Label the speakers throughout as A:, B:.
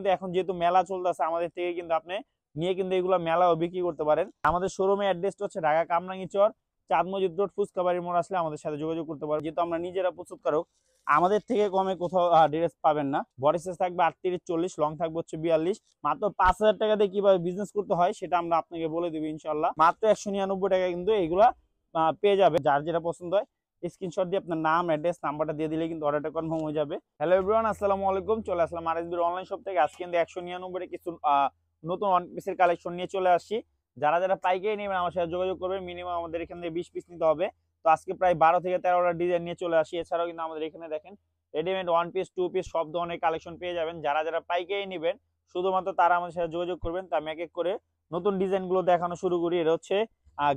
A: কিন্তু এখন যেহেতু মেলা চলতেছে আমাদের থেকে কিন্তু আপনি নিয়ে কিন্তু এগুলো মেলাও বিক্রি করতে পারেন। আমাদের শোরুমের অ্যাড্রেসটা হচ্ছে ঢাকা কামরাঙ্গীচর চাঁদ মসজিদ রোড ফুচকাবাড়ি মোড়। আসলে আমাদের সাথে যোগাযোগ করতে পারেন। যেহেতু আমরা নিজেরা প্রস্তুতকারক, আমাদের থেকে কমে কোথাও ড্রেস পাবেন না। বডি সাইজ থাকবে 38-40, লং থাকবে হচ্ছে 42। মাত্র 5000 টাকা দিয়ে কিভাবে বিজনেস করতে হয় সেটা আমরা আপনাকে বলে দিব ইনশাল্লাহ। মাত্র 199 টাকা কিন্তু এগুলা পেয়ে যাবে। যার যেটা পছন্দ হয় স্ক্রিনশট দিয়ে আপনার নাম, অ্যাড্রেস, নাম্বারটা দিয়ে দিলে কিন্তু অর্ডারটা কনফার্ম হয়ে যাবে। হ্যালো এভরিওয়ান, আসসালামু আলাইকুম। চলে আসলাম আরএসবির অনলাইন শপ থেকে। আজকে কিন্তু 199 এর কিছু নতুন ওয়ান পিসের কালেকশন নিয়ে চলে আসছি। যারা যারা পাইকারি নেবেন আমার সাথে যোগাযোগ করবেন। মিনিমাম আমাদের এখান থেকে 20 পিস নিতে হবে। তো আজকে প্রায় 12 থেকে 13টা ডিজাইন নিয়ে চলে আসি। এছাড়াও কিন্তু আমাদের এখানে দেখেন readymade one piece, two piece সব ধরনের কালেকশন পেয়ে যাবেন। যারা যারা পাইকারি নেবেন শুধুমাত্র তারা আমাদের সাথে যোগাযোগ করবেন। তা আমি এক এক করে নতুন ডিজাইনগুলো দেখানো শুরু করি। এটা হচ্ছে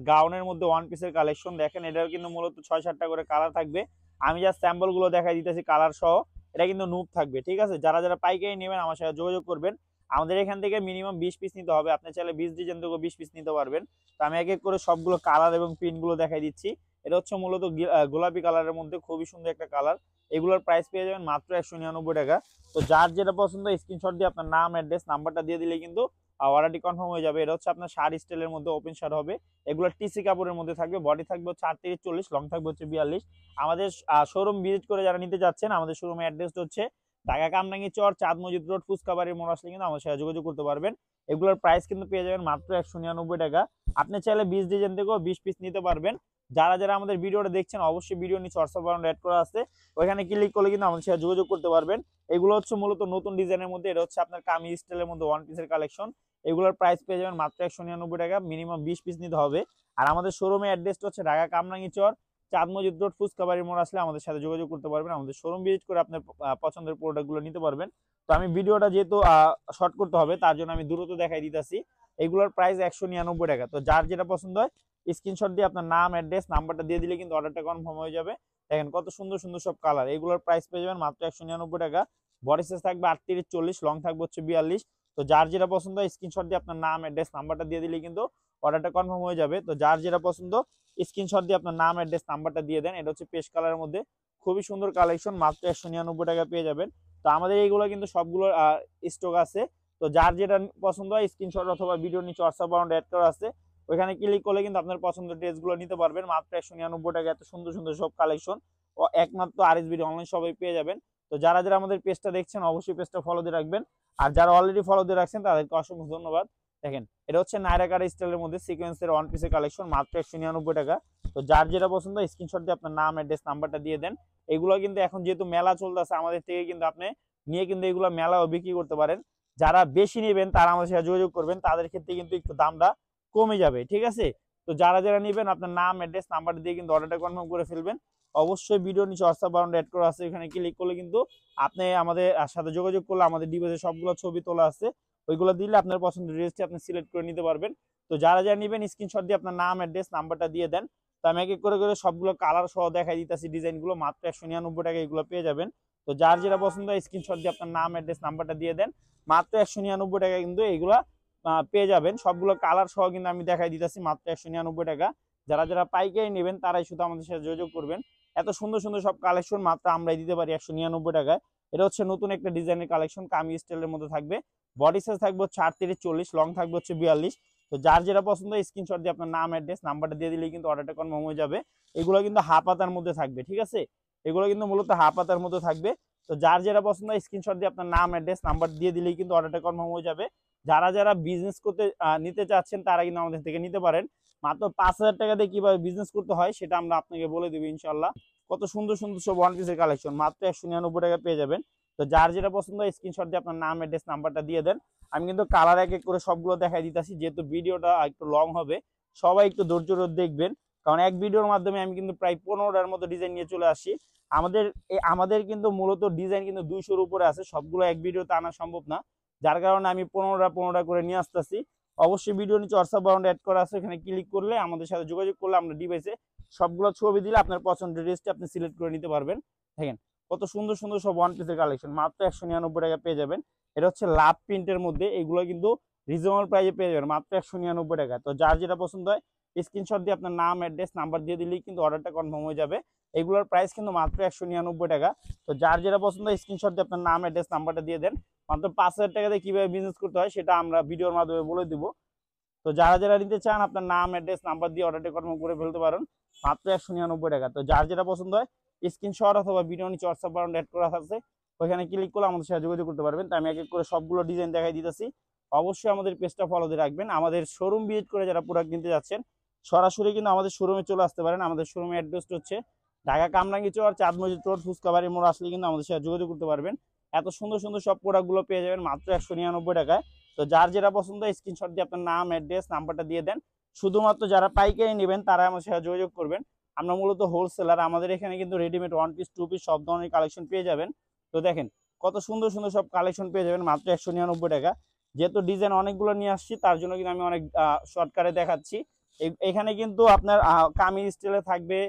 A: গাউনের মধ্যে ওয়ান পিসের কালেকশন। দেখেন এটাও কিন্তু মূলত 6-7টা করে কালার থাকবে। আমি জাস্ট স্যাম্পল গুলো দেখাই দিতেছি কালার সহ। এটা কিন্তু নুপ থাকবে, ঠিক আছে। যারা যারা পাইকারি নেবেন আমার সাথে যোগাযোগ করবেন। আমাদের এখান থেকে মিনিমাম 20 পিস নিতে হবে। আপনি চাইলে 20 ডিজাইন থেকে 20 পিস নিতে পারবেন। তো আমি এক এক করে সবগুলো কালার এবং প্রিন্ট গুলো দেখাই দিচ্ছি। এটা হচ্ছে মূলত গোলাপি কালারের মধ্যে খুবই সুন্দর একটা কালার। এগুলোর প্রাইস পেয়ে যাবেন মাত্র 199 টাকা। তো যার যেটা পছন্দ স্ক্রিনশট দিয়ে আপনার নাম, অ্যাড্রেস, নাম্বারটা দিয়ে দিলে কিন্তু অর্ডারটি কনফার্ম হয়ে যাবে। এটা হচ্ছে আপনার শার্ট স্টাইলের মধ্যে ওপেন শার্ট হবে। এগুলো টিসি কাপড়ের মধ্যে থাকবে। বডি থাকবে হচ্ছে 38-40, লং থাকবে হচ্ছে 42। আমাদের শোরুম ভিজিট করে যারা নিতে যাচ্ছেন, আমাদের শোরুমের অ্যাড্রেসটা হচ্ছে ঢাকা কামরাঙ্গীচর চাঁদ মসজিদ রোড ফুচকাবাড়ির মোড়। আসলে কিন্তু আমার সাথে যোগাযোগ করতে পারবেন। এগুলোর প্রাইস কিন্তু পেয়ে যাবেন মাত্র 199 টাকা। আপনি চাইলে 20 ডিজাইন থেকেও 20 পিস নিতে পারবেন। যারা যারা আমাদের ভিডিওটা দেখছেন অবশ্যই ভিডিও নিচে হোয়াটসঅ্যাপ বাটন অ্যাড করা আছে, ওইখানে ক্লিক করলে কিন্তু আমাদের সাথে যোগাযোগ করতে পারবেন। এগুলো হচ্ছে মূলত নতুন ডিজাইনের মধ্যে। এটা হচ্ছে আপনার কামিজ স্টাইলের মধ্যে ওয়ান পিসের কালেকশন। এগুলোর প্রাইস পেয়ে যাবেন মাত্র 199 টাকা। মিনিমাম 20 পিস নিতে হবে। আর আমাদের শোরুমের অ্যাড্রেসটা হচ্ছে ঢাকা কামরাঙ্গীচর চাঁদ মসজিদ রোড ফুচকাবাড়ি মোড়। আসলে আমাদের সাথে যোগাযোগ করতে পারবেন। আমাদের শোরুম ভিজিট করে আপনার পছন্দের প্রোডাক্টগুলো নিতে পারবেন। তো আমি ভিডিওটা যেহেতু শর্ট করতে হবে তার জন্য আমি দ্রুত দেখাই দিতেছি। এগুলোর প্রাইস 199 টাকা। তো যার যেটা পছন্দ হয় স্ক্রিনশট দিয়ে আপনার নাম, অ্যাড্রেস, নাম্বারটা দিয়ে দিলে কিন্তু অর্ডারটা কনফার্ম হয়ে যাবে। দেখেন কত সুন্দর সুন্দর সব কালার। এগুলোর প্রাইস পেয়ে যাবেন মাত্র 199 টাকা। বডি সাইজ থাকবে 38-40, লং থাকবে হচ্ছে 42। তো যার যেটা পছন্দ হয় স্ক্রিনশট দিয়ে আপনার নাম, অ্যাড্রেস, নাম্বারটা দিয়ে দিলে কিন্তু অর্ডারটা কনফার্ম হয়ে যাবে। তো যার যেটা পছন্দ স্ক্রিনশট দিয়ে আপনার নাম, অ্যাড্রেস, নাম্বারটা দিয়ে দেন। এটা হচ্ছে পেস্ট কালারের মধ্যে খুবই সুন্দর কালেকশন। মাত্র 199 টাকা পেয়ে যাবেন। তো আমাদের এইগুলো কিন্তু সবগুলোর স্টক আছে। তো যার যেটা পছন্দ হয় স্ক্রিনশট অথবা ভিডিও নিচে হোয়াটসঅ্যাপ বাটন অ্যাড করা আছে, ওইখানে ক্লিক করলে কিন্তু আপনার পছন্দের ড্রেসগুলো নিতে পারবেন মাত্র 199 টাকা। এত সুন্দর সুন্দর সব কালেকশন একমাত্র আরএসবির অনলাইন শপে পেয়ে যাবেন। তো যারা যারা আমাদের পেজটা দেখছেন অবশ্যই পেজটা ফলো দিয়ে রাখবেন। আর যারা অলরেডি ফলো দিয়ে রাখছেন তাদেরকে অসংখ্য ধন্যবাদ। দেখেন এটা হচ্ছে নায়রাকার স্টাইলের মধ্যে সিকোয়েন্সের ওয়ান পিসের কালেকশন মাত্র 199 টাকা। তো যার যেটা পছন্দ স্ক্রিনশট দিয়ে আপনার নাম, অ্যাড্রেস, নাম্বারটা দিয়ে দেন। এগুলো কিন্তু এখন যেহেতু মেলা চলতেছে আমাদের থেকে কিন্তু আপনি নিয়ে কিন্তু এগুলো মেলাও বিক্রি করতে পারেন। যারা বেশি নেবেন তারা আমাদের সাথে যোগাযোগ করবেন। তাদের ক্ষেত্রে কিন্তু একটু দামটা কমে যাবে, ঠিক আছে। তো যারা যারা নেবেন আপনার নাম, অ্যাড্রেস, নাম্বার দিয়ে কিন্তু অর্ডারটা কনফার্ম করে ফেলবেন। অবশ্যই ভিডিও নিচে হোয়াটসঅ্যাপ বাটন অ্যাড করা আছে, এখানে ক্লিক করলে কিন্তু আপনি আমাদের সাথে যোগাযোগ করলে আমাদের ডিভাইসে সবগুলো ছবি তোলা আছে, ওইগুলো দিলে আপনার পছন্দের ড্রেসটি আপনি সিলেক্ট করে নিতে পারবেন। তো যারা যারা নেবেন স্ক্রিনশট দিয়ে আপনার নাম, অ্যাড্রেস, নাম্বারটা দিয়ে দেন। তো আমি এক এক করে করে সবগুলো কালার সহ দেখাই দিতেছি ডিজাইনগুলো। মাত্র 199 টাকা এগুলো পেয়ে যাবেন। তো যার যেটা পছন্দ হয় স্ক্রিনশট দিয়ে আপনার নাম, অ্যাড্রেস, নাম্বারটা দিয়ে দেন। মাত্র 199 টাকা কিন্তু এইগুলা পেয়ে যাবেন। সবগুলো কালার সহ কিন্তু আমি দেখাই দিতেছি মাত্র 199 টাকা। যারা যারা পাইকারি নেবেন তারাই শুধু আমাদের সাথে যোগাযোগ করবেন। এত সুন্দর সুন্দর সব কালেকশন মাত্র আমরাই দিতে পারি 199 টাকায়। এটা হচ্ছে নতুন একটা ডিজাইনের কালেকশন, কামিজ স্টাইলের মধ্যে থাকবে। বডি সাইজ থাকবে হচ্ছে 38-40, লং থাকবে হচ্ছে 42। তো যার যেটা পছন্দ স্ক্রিনশট দিয়ে আপনার নাম, অ্যাড্রেস, নাম্বারটা দিয়ে দিলেই কিন্তু অর্ডারটা কনফার্ম হয়ে যাবে। এগুলো কিন্তু হাফ হাতার মধ্যে থাকবে, ঠিক আছে। এগুলো কিন্তু মূলত হাফ হাতার মধ্যে থাকবে। তো যার যেটা পছন্দ স্ক্রিনশট দিয়ে আপনার নাম, অ্যাড্রেস, নাম্বার দিয়ে দিলেই কিন্তু অর্ডারটা কনফার্ম হয়ে যাবে। যারা যারা বিজনেস করতে নিতে চাচ্ছেন তারা কিন্তু আমাদের থেকে নিতে পারেন। মাত্র 5000 টাকা দিয়ে কিভাবে বিজনেস করতে হয় সেটা আমরা আপনাকে বলে দেবো ইনশাল্লাহ। কত সুন্দর সুন্দর সব ওয়ান পিসের কালেকশন মাত্র 199 টাকা পেয়ে যাবেন। তো যার যেটা পছন্দ স্ক্রিনশট দিয়ে আপনার নাম, অ্যাড্রেস, নাম্বারটা দিয়ে দেন। আমি কিন্তু কালার এক এক করে সবগুলো দেখাই দিতেছি, যেহেতু ভিডিওটা একটু লং হবে সবাই একটু ধৈর্য ধরে দেখবেন। কারণ এক ভিডিওর মাধ্যমে আমি কিন্তু প্রায় 15টার মতো ডিজাইন নিয়ে চলে আসি। আমাদের কিন্তু মূলত ডিজাইন কিন্তু 200-র উপরে আছে, সবগুলো এক ভিডিওতে আনা সম্ভব না। যার কারণে আমি 15টা করে নিয়ে আসতেছি। অবশ্যই ভিডিও নিচে হোয়াটসঅ্যাপ বাটন অ্যাড করা আছে, এখানে ক্লিক করলে আমাদের সাথে যোগাযোগ করলে আমরা ডিভাইসে সবগুলো ছবি দিলে আপনার পছন্দের ড্রেসটি আপনি সিলেক্ট করে নিতে পারবেন। দেখেন কত সুন্দর সুন্দর সব ওয়ান পিসের কালেকশন মাত্র 199 টাকা পেয়ে যাবেন। এটা হচ্ছে লাভ প্রিন্টের মধ্যে, এগুলো কিন্তু রিজনেবল প্রাইসে পেয়ে যাবেন মাত্র 199 টাকা। তো যার যেটা পছন্দ হয় স্ক্রিনশট দিয়ে আপনার নাম, অ্যাড্রেস, নাম্বার দিয়ে দিলেই কিন্তু অর্ডারটা কনফার্ম হয়ে যাবে। এগুলোর প্রাইস কিন্তু মাত্র 199 টাকা। তো যার যেটা পছন্দ হয় স্ক্রিনশট দিয়ে আপনার নাম, অ্যাড্রেস, নাম্বারটা দিয়ে দেন। মাত্র 5,000 টাকা দিয়ে কিভাবে বিজনেস করতে হয় সেটা আমরা ভিডিওর মাধ্যমে বলে দিব। তো যারা যারা নিতে চান আপনার নাম অ্যাড্রেস নাম্বার দিয়ে অর্ডারটি কনফার্ম করে ফেলতে পারেন মাত্র 199 টাকা। তো যার যেটা পছন্দ হয় স্ক্রিনশট অথবা ভিডিও নিচে হোয়াটসঅ্যাপ বাটন অ্যাড করা আছে, ওইখানে ক্লিক করলে আমাদের সাথে যোগাযোগ করতে পারবেন। তো আমি এক এক করে সবগুলো ডিজাইন দেখাই দিতেছি। অবশ্যই আমাদের পেজটা ফলো দিয়ে রাখবেন। আমাদের শোরুম ভিজিট করে যারা প্রোডাক্ট কিনতে যাচ্ছেন সরাসরি কিন্তু আমাদের শোরুমে চলে আসতে পারেন। আমাদের শোরুমের অ্যাড্রেসটা হচ্ছে ঢাকা কামরাঙ্গীচর চাঁদ মসজিদ রোড ফুচকাবাড়ি মোড় আসলে কিন্তু আমাদের সাথে যোগাযোগ করতে পারবেন। এত সুন্দর সুন্দর সব প্রোডাক্টগুলো পেয়ে যাবেন মাত্র 199 টাকায়। তো যার যেটা পছন্দ স্ক্রিনশট দিয়ে আপনার নাম অ্যাড্রেস নাম্বারটা দিয়ে দেন। শুধুমাত্র যারা পাইকারি নেবেন তারা আমার সাথে যোগাযোগ করবেন। আমরা মূলত হোলসেলার, আমাদের এখানে কিন্তু রেডিমেড 1 পিস 2 পিস সব ধরনের কালেকশন পেয়ে যাবেন। তো দেখেন কত সুন্দর সুন্দর সব কালেকশন পেয়ে যাবেন মাত্র 199 টাকা। যেহেতু ডিজাইন অনেকগুলো নিয়ে আসছি তার জন্য কিন্তু আমি অনেক শর্টকাটে দেখাচ্ছি। এখানে কিন্তু আপনার কামিজ স্টাইলে থাকবে,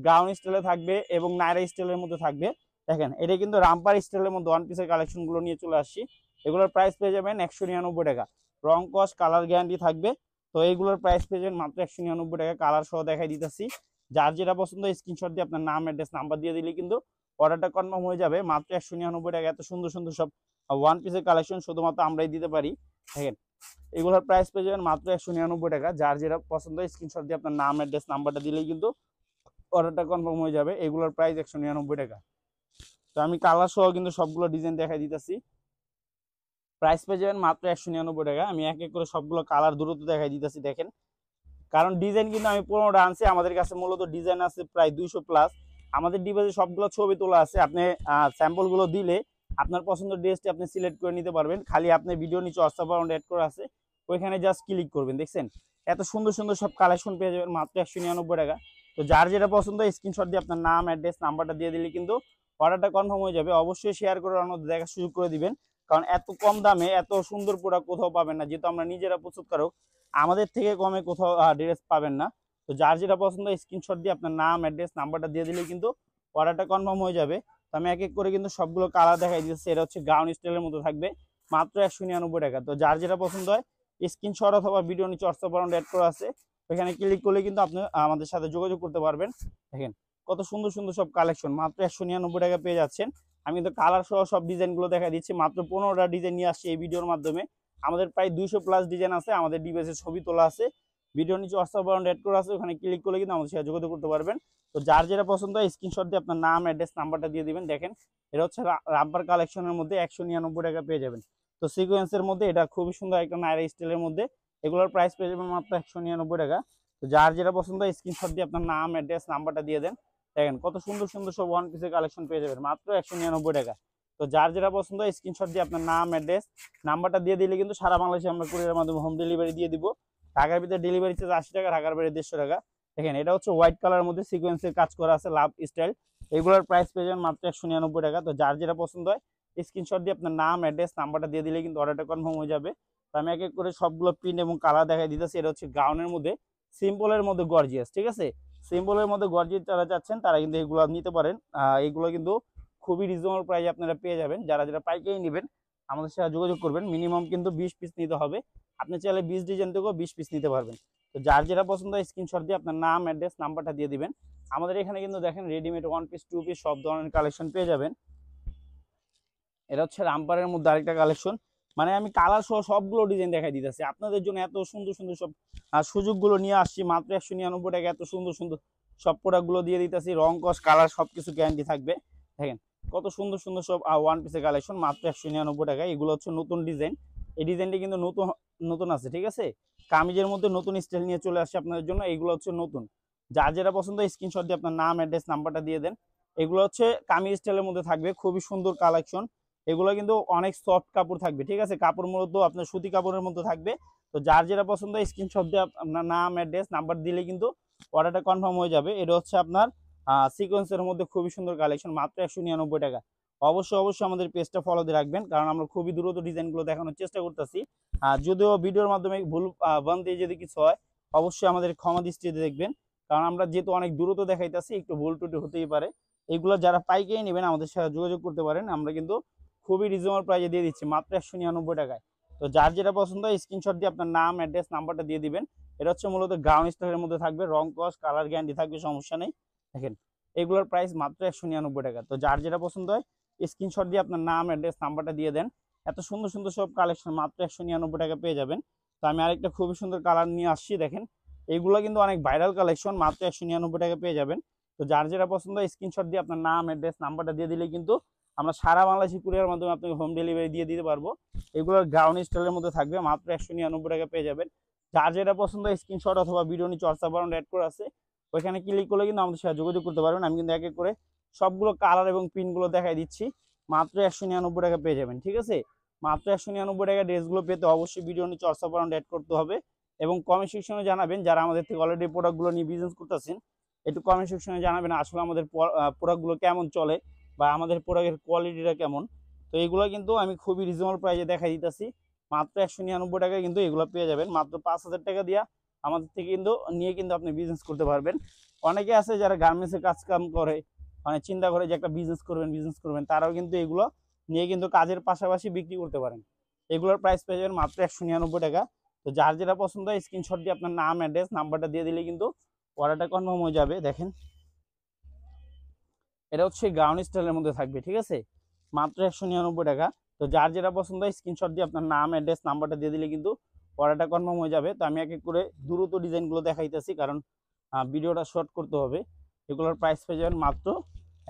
A: গাউন স্টাইলে থাকবে এবং নাইরা স্টাইলের মধ্যে থাকবে। দেখেন এটা কিন্তু রামপার স্টাইলের মধ্যে 1 পিসের কালেকশনগুলো নিয়ে চলে আসছি। এগুলোর প্রাইস পেয়ে যাবেন 199 টাকা। রং কস কালার গ্যারান্টি থাকবে। তো এইগুলোর প্রাইস পেয়ে যাবেন মাত্র 199 টাকা। কালার সহ দেখাই দিতেছি। যার যেটা পছন্দ স্ক্রিনশট দিয়ে আপনার নাম অ্যাড্রেস নাম্বার দিয়ে দিলে কিন্তু অর্ডারটা কনফার্ম হয়ে যাবে মাত্র 199 টাকা। এত সুন্দর সুন্দর সব 1 পিসের কালেকশন শুধুমাত্র আমরাই দিতে পারি। দেখেন এগুলোর প্রাইস পেয়ে যাবেন মাত্র 199 টাকা। যার যেটা পছন্দ স্ক্রিনশট দিয়ে আপনার নাম অ্যাড্রেস নাম্বারটা দিলেই কিন্তু অর্ডারটা কনফার্ম হয়ে যাবে। এগুলোর প্রাইস 199 টাকা। তো আমি কালার সহ কিন্তু সবগুলো ডিজাইন দেখাই দিতেছি। প্রাইস পেয়ে যাবেন মাত্র 199 টাকা। আমি এক এক করে সবগুলো কালার দ্রুত দেখাই দিতেছি। দেখেন কারণ ডিজাইন কিন্তু আমি 15টা আনছি, আমাদের কাছে মূলত ডিজাইন আছে প্রায় 200 প্লাস। আমাদের ডিভাইসে সবগুলো ছবি তোলা আছে। আপনি স্যাম্পলগুলো দিলে আপনার পছন্দের ড্রেসটি আপনি সিলেক্ট করে নিতে পারবেন। খালি আপনি ভিডিও নিচে হোয়াটসঅ্যাপ অ্যাড করা আছে, ওইখানে জাস্ট ক্লিক করবেন। দেখছেন এত সুন্দর সুন্দর সব কালেকশন পেয়ে যাবেন মাত্র 199 টাকা। তো যার যেটা পছন্দ স্ক্রিনশট দিয়ে আপনার নাম অ্যাড্রেস নাম্বারটা দিয়ে দিলে কিন্তু অর্ডারটা কনফার্ম হয়ে যাবে। অবশ্যই শেয়ার করে অন্যদের দেখার সুযোগ করে দিবেন, কারণ এত কম দামে এত সুন্দর প্রোডাক্ট কোথাও পাবেন না। যেহেতু আমরা নিজেরা প্রস্তুতকারক, আমাদের থেকে কমে কোথাও ড্রেস পাবেন না। তো যার যেটা পছন্দ স্ক্রিনশট দিয়ে আপনার নাম অ্যাড্রেস নাম্বারটা দিয়ে দিলে কিন্তু অর্ডারটা কনফার্ম হয়ে যাবে। তো আমি এক এক করে কিন্তু সবগুলো কালার দেখাই দিচ্ছি। এটা হচ্ছে গাউন স্টাইলের মতো থাকবে মাত্র 199 টাকা। তো যার যেটা পছন্দ হয় স্ক্রিনশট অথবা ভিডিও নিচে হোয়াটসঅ্যাপ অ্যাড করা আছে, ওইখানে ক্লিক করলে কিন্তু আপনি আমাদের সাথে যোগাযোগ করতে পারবেন। দেখেন কত সুন্দর সুন্দর সব কালেকশন মাত্র 199 টাকা পেয়ে যাচ্ছেন। আমি কিন্তু কালার সহ সব ডিজাইনগুলো দেখা দিচ্ছি। মাত্র 15টা ডিজাইন নিয়ে আসছি এই ভিডিওর মাধ্যমে। আমাদের প্রায় 200 প্লাস ডিজাইন আছে। আমাদের ডিভাইসে ছবি তোলা আছে, ভিডিও নিচে হোয়াটসঅ্যাপ অ্যাড করা আছে, ওখানে ক্লিক করলে কিন্তু আমাদের সাথে যোগাযোগ করতে পারবেন। তো যার যেটা পছন্দ হয় স্ক্রিনশট দিয়ে আপনার নাম অ্যাড্রেস নাম্বারটা দিয়ে দিবেন। দেখেন এটা হচ্ছে রাব্বার কালেকশনের মধ্যে 199 টাকা পেয়ে যাবেন। তো সিকোয়েন্সের মধ্যে এটা খুবই সুন্দর একটা নাইরা স্টাইলের মধ্যে, এগুলোর প্রাইস পেয়ে যাবেন মাত্র 199 টাকা। তো যার যেটা পছন্দ হয় স্ক্রিনশট দিয়ে আপনার নাম অ্যাড্রেস নাম্বারটা দিয়ে দেন। দেখেন কত সুন্দর সুন্দর সব 1 পিসের কালেকশন পেয়ে যাবেন মাত্র 199 টাকা। তো যার যেটা পছন্দ হয় স্ক্রিনশট দিয়ে আপনার নাম অ্যাড্রেস নাম্বারটা দিয়ে দিলে কিন্তু সারা বাংলাদেশে আমরা কুরিয়ারের মাধ্যমে হোম ডেলিভারি দিয়ে দিব। ঢাকার ভিতরে ডেলিভারি চার্জ 80 টাকা, ঢাকার বাইরে 150 টাকা। দেখেন এটা হচ্ছে হোয়াইট কালারের মধ্যে সিকোয়েন্সের কাজ করা আছে লাভ স্টাইল, এগুলোর প্রাইস পেয়ে যাবেন মাত্র 199 টাকা। তো যার যেটা পছন্দ হয় স্ক্রিনশট দিয়ে আপনার নাম অ্যাড্রেস নাম্বারটা দিয়ে দিলে কিন্তু অর্ডারটা কনফার্ম হয়ে যাবে। তো আমি এক এক করে সবগুলো প্রিন্ট এবং কালার দেখাই দিতেছি। এটা হচ্ছে গাউনের মধ্যে সিম্পলের মধ্যে গর্জিয়াস, ঠিক আছে। সিম্পলের মধ্যে গর্জিয়াস যারা চাচ্ছেন তারা কিন্তু এগুলো নিতে পারেন। এগুলো কিন্তু খুবই রিজনেবল প্রাইসে আপনারা পেয়ে যাবেন। যারা যারা পাইকারি নেবেন আমাদের সাথে যোগাযোগ করবেন। মিনিমাম কিন্তু 20 পিস নিতে হবে। আপনি চাইলে 20 ডিজাইন থেকেও 20 পিস নিতে পারবেন। তো যার যেটা পছন্দ হয় স্ক্রিনশট দিয়ে আপনার নাম অ্যাড্রেস নাম্বারটা দিয়ে দিবেন। আমাদের এখানে কিন্তু দেখেন রেডিমেড 1 পিস 2 পিস সব ধরনের কালেকশন পেয়ে যাবেন। এটা হচ্ছে রামপারের মধ্যে আরেকটা কালেকশন, মানে আমি কালার সহ সবগুলো ডিজাইন দেখাই দিতেছি আপনাদের জন্য। এত সুন্দর সুন্দর সব সুযোগগুলো নিয়ে আসছি মাত্র 199 টাকা। এত সুন্দর সুন্দর সব প্রোডাক্টগুলো দিয়ে দিতেছি, রং কস কালার সবকিছু গ্যারান্টি থাকবে। দেখেন কত সুন্দর সুন্দর সব 1 পিসের কালেকশন মাত্র 199 টাকা। এগুলো হচ্ছে নতুন ডিজাইন, এই ডিজাইনটি কিন্তু নতুন নতুন আছে, ঠিক আছে। কামিজের মধ্যে নতুন স্টাইল নিয়ে চলে আসছে আপনাদের জন্য, এগুলো হচ্ছে নতুন। যার যেটা পছন্দ স্ক্রিনশট দিয়ে আপনার নাম অ্যাড্রেস নাম্বারটা দিয়ে দেন। এগুলো হচ্ছে কামিজ স্টাইলের মধ্যে থাকবে, খুবই সুন্দর কালেকশন। এগুলো কিন্তু অনেক সফট কাপড় থাকবে, ঠিক আছে। কাপড় মূলত আপনার সুতি কাপড়ের মধ্যে থাকবে। তো যার যেটা পছন্দ স্ক্রিনশট দিয়ে আপনার নাম অ্যাড্রেস নাম্বার দিলে কিন্তু অর্ডারটা কনফার্ম হয়ে যাবে। এটা হচ্ছে আপনার সিকোয়েন্সের মধ্যে খুবই সুন্দর কালেকশন মাত্র 199 টাকা। অবশ্যই অবশ্যই আমাদের পেজটা ফলো দিয়ে রাখবেন, কারণ আমরা খুবই দ্রুত ডিজাইনগুলো দেখানোর চেষ্টা করতেছি। যদিও ভিডিওর মাধ্যমে ভুল ভ্রান্তি যদি কিছু হয় অবশ্যই আমাদের ক্ষমা দৃষ্টিতে দেখবেন, কারণ আমরা যেহেতু অনেক দ্রুত দেখাইতেছি একটু ভুল টুটি হতেই পারে। এগুলো যারা পাইকারি নেবেন আমাদের সাথে যোগাযোগ করতে পারেন। আমরা কিন্তু খুবই রিজনেবল প্রাইসে দিয়ে দিচ্ছি মাত্র 199 টাকায়। তো যার যেটা পছন্দ হয় স্ক্রিনশট দিয়ে আপনার নাম অ্যাড্রেস নাম্বারটা দিয়ে দিবেন। এটা হচ্ছে মূলত গাউন স্টাইলের মধ্যে থাকবে, রং কস কালার গ্যারান্টি থাকবে, সমস্যা নেই। দেখেন এগুলোর প্রাইস মাত্র 199 টাকা। তো যার যেটা পছন্দ হয় স্ক্রিনশট দিয়ে আপনার নাম অ্যাড্রেস নাম্বারটা দিয়ে দেন। এত সুন্দর সুন্দর সব কালেকশন মাত্র 199 টাকা পেয়ে যাবেন। তো আমি আরেকটা খুবই সুন্দর কালার নিয়ে আসছি, দেখেন এগুলো কিন্তু অনেক ভাইরাল কালেকশন, মাত্র 199 টাকা পেয়ে যাবেন। তো যার যেটা পছন্দ স্ক্রিনশট দিয়ে আপনার নাম, অ্যাড্রেস, নাম্বারটা দিয়ে দিলে কিন্তু আমরা সারা বাংলাদেশি কুরিয়ার মাধ্যমে আপনাকে হোম ডেলিভারি দিয়ে দিতে পারবো। এগুলোর গ্রাউন্ড স্টাইলের মধ্যে থাকবে, মাত্র 199 টাকা পেয়ে যাবেন। যার যেটা পছন্দ স্ক্রিনশট অথবা ভিডিও নিচে হোয়াটসঅ্যাপ বাটন অ্যাড করা আছে, ওইখানে ক্লিক করলে কিন্তু আমাদের সাথে যোগাযোগ করতে পারবেন। আমি কিন্তু এক এক করে সবগুলো কালার এবং পিনগুলো দেখাই দিচ্ছি, মাত্র 199 টাকা পেয়ে যাবেন। ঠিক আছে, মাত্র 199 টাকা ড্রেসগুলো পেতে অবশ্যই ভিডিও নিচে হোয়াটসঅ্যাপ বাটন অ্যাড করতে হবে এবং কমেন্ট সেকশনে জানাবেন যারা আমাদের থেকে অলরেডি প্রোডাক্টগুলো নিয়ে বিজনেস করতেছেন, একটু কমেন্ট সেকশনে জানাবেন আসলে আমাদের প্রোডাক্টগুলো কেমন চলে বা আমাদের প্রোডাক্টের কোয়ালিটিটা কেমন। তো এগুলো কিন্তু আমি খুবই রিজনেবল প্রাইসে দেখাই দিতেছি, মাত্র 199 টাকায় কিন্তু এগুলো পেয়ে যাবেন। মাত্র 5000 টাকা দিয়া আমাদের থেকে কিন্তু নিয়ে কিন্তু আপনি বিজনেস করতে পারবেন। অনেকে আছে যারা গার্মেন্টসের কাজ কাম করে, মানে চিন্তা করে যে একটা বিজনেস করবেন, তারাও কিন্তু এগুলো নিয়ে কিন্তু কাজের পাশাপাশি বিক্রি করতে পারেন। এগুলোর প্রাইস পেয়ে যাবেন মাত্র 199 টাকা। তো যার যেটা পছন্দ হয় স্ক্রিনশট দিয়ে আপনার নাম, অ্যাড্রেস, নাম্বারটা দিয়ে দিলে কিন্তু অর্ডারটা কনফার্ম হয়ে যাবে। দেখেন এটা হচ্ছে গাউন স্টাইলের মধ্যে থাকবে, ঠিক আছে, মাত্র 199 টাকা। তো যার যেটা পছন্দ হয় স্ক্রিনশট দিয়ে আপনার নাম, অ্যাড্রেস, নাম্বারটা দিয়ে দিলে কিন্তু অর্ডারটা কনফার্ম হয়ে যাবে। তো আমি এক এক করে দ্রুত ডিজাইনগুলো দেখাইতেছি, কারণ ভিডিওটা শর্ট করতে হবে। এগুলোর প্রাইস পেয়ে যাবেন মাত্র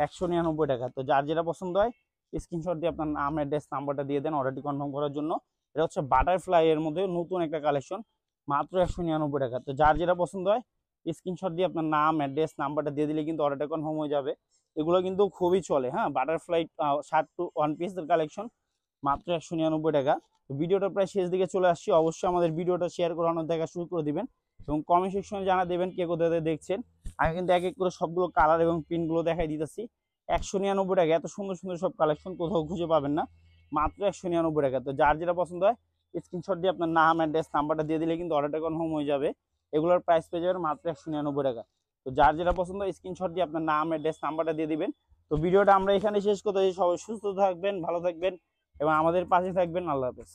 A: 199 টাকা। তো যার যেটা পছন্দ হয় স্ক্রিনশট দিয়ে আপনার নাম, অ্যাড্রেস, নাম্বারটা দিয়ে দেন অর্ডারটি কনফার্ম করার জন্য। এটা হচ্ছে বাটারফ্লাই এর মধ্যে নতুন একটা কালেকশন, মাত্র 199 টাকা। তো যার যেটা পছন্দ হয় স্ক্রিনশট দিয়ে আপনার নাম, অ্যাড্রেস, নাম্বারটা দিয়ে দিলে কিন্তু অর্ডারটা কনফার্ম হয়ে যাবে। এগুলো কিন্তু খুবই চলে, হ্যাঁ, বাটারফ্লাই শার্ট টু ওয়ান পিসের কালেকশন, মাত্র 199 টাকা। তো ভিডিওটা প্রায় শেষ দিকে চলে আসছি, অবশ্যই আমাদের ভিডিওটা শেয়ার করানোর দেখা শুরু করে দিবেন এবং কমেন্ট সেকশনে জানা দেবেন কে কোথায় দেখছেন। আমি কিন্তু এক এক করে সবগুলো কালার এবং প্রিন্টগুলো দেখাই দিতেছি। 199 টাকা, এত সুন্দর সুন্দর সব কালেকশন কোথাও খুঁজে পাবেন না, মাত্র 199 টাকা। তো যার যেটা পছন্দ হয় স্ক্রিনশট দিয়ে আপনার নাম, অ্যাড্রেস, নাম্বারটা দিয়ে দিলে কিন্তু অর্ডারটা কনফার্ম হয়ে যাবে। এগুলোর প্রাইস পেয়ে যাবেন মাত্র 199 টাকা। তো যার যেটা পছন্দ স্ক্রিনশট দিয়ে আপনার নাম, অ্যাড্রেস, নাম্বারটা দিয়ে দিবেন। তো ভিডিওটা আমরা এখানে শেষ করতে, সবাই সুস্থ থাকবেন, ভালো থাকবেন এবং আমাদের পাশে থাকবেন। আল্লাহ হাফেজ।